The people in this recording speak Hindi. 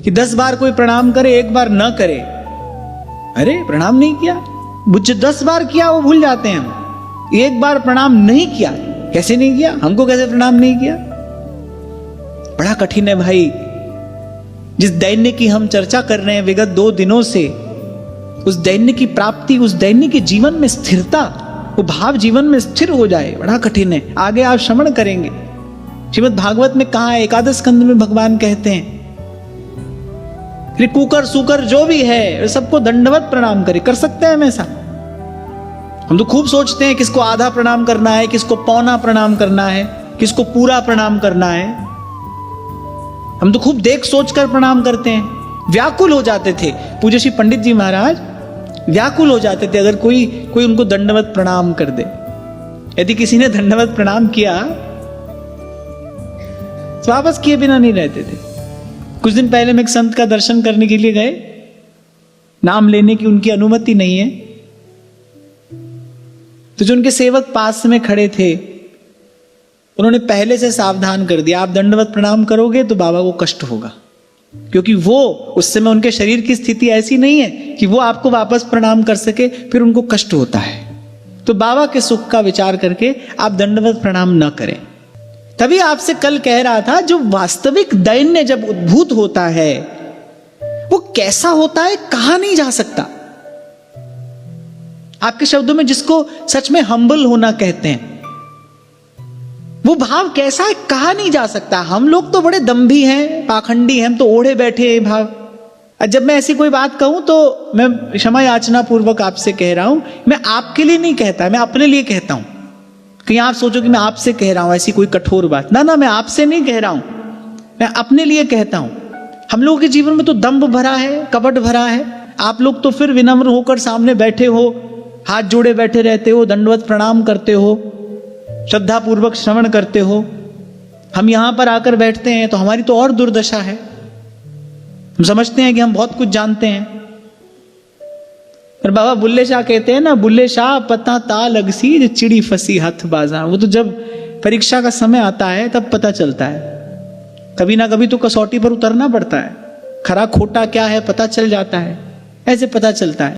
कि 10 बार कोई प्रणाम करे, एक बार न करे। अरे प्रणाम नहीं किया, मुझे 10 बार किया वो भूल जाते हैं हम। एक बार प्रणाम नहीं किया, कैसे नहीं किया, हमको कैसे प्रणाम नहीं किया? बड़ा कठिन है भाई। जिस दैन्य की हम चर्चा कर रहे हैं विगत 2 दिनों से, उस दैन्य की प्राप्ति, उस दैन्य के जीवन में स्थिरता, वो भाव जीवन में स्थिर हो जाए, बड़ा कठिन है। आगे आप श्रवण करेंगे श्रीमद् भागवत में कहा है, एकादश स्कंद में भगवान कहते हैं कि कुकर सुकर जो भी है सबको दंडवत प्रणाम करे। कर सकते हैं हम ऐसा? हम तो खूब सोचते हैं किसको आधा प्रणाम करना है, किसको पौना प्रणाम करना है, किसको पूरा प्रणाम करना है। हम तो खूब देख सोच कर प्रणाम करते हैं। व्याकुल हो जाते थे पूज्य श्री पंडित जी महाराज, व्याकुल हो जाते थे अगर कोई उनको दंडवत प्रणाम कर दे। यदि किसी ने दंडवत प्रणाम किया तो वापस किए बिना नहीं रहते थे। कुछ दिन पहले मैं एक संत का दर्शन करने के लिए गए, नाम लेने की उनकी अनुमति नहीं है, तो जो उनके सेवक पास में खड़े थे उन्होंने पहले से सावधान कर दिया, आप दंडवत प्रणाम करोगे तो बाबा को कष्ट होगा, क्योंकि वो उस समय उनके शरीर की स्थिति ऐसी नहीं है कि वो आपको वापस प्रणाम कर सके, फिर उनको कष्ट होता है। तो बाबा के सुख का विचार करके आप दंडवत प्रणाम न करें। तभी आपसे कल कह रहा था, जो वास्तविक दैन्य जब उद्भूत होता है वो कैसा होता है कहा नहीं जा सकता। आपके शब्दों में जिसको सच में हम्बल होना कहते हैं, वो भाव कैसा है कहा नहीं जा सकता। हम लोग तो बड़े दंभी हैं, पाखंडी हैं, हम तो ओढ़े बैठे हैं भाव। जब मैं ऐसी कोई बात कहूं तो मैं क्षमा याचना पूर्वक आपसे कह रहा हूं, मैं आपके लिए नहीं कहता, मैं अपने लिए कहता हूं। कहीं आप सोचो कि मैं आपसे कह रहा हूं ऐसी कोई कठोर बात, ना, मैं आपसे नहीं कह रहा हूं, मैं अपने लिए कहता हूं। हम लोगों के जीवन में तो दंभ भरा है, कपट भरा है। आप लोग तो फिर विनम्र होकर सामने बैठे हो, हाथ जोड़े बैठे रहते हो, दंडवत प्रणाम करते हो, श्रद्धा पूर्वक श्रवण करते हो। हम यहां पर आकर बैठते हैं तो हमारी तो और दुर्दशा है। हम समझते हैं कि हम बहुत कुछ जानते हैं। पर बाबा बुल्ले शाह कहते हैं ना, बुल्ले शाह पता ता लगसी चिड़ी फंसी हाथ बाजा। वो तो जब परीक्षा का समय आता है तब पता चलता है। कभी ना कभी तो कसौटी पर उतरना पड़ता है, खरा खोटा क्या है पता चल जाता है, ऐसे पता चलता है।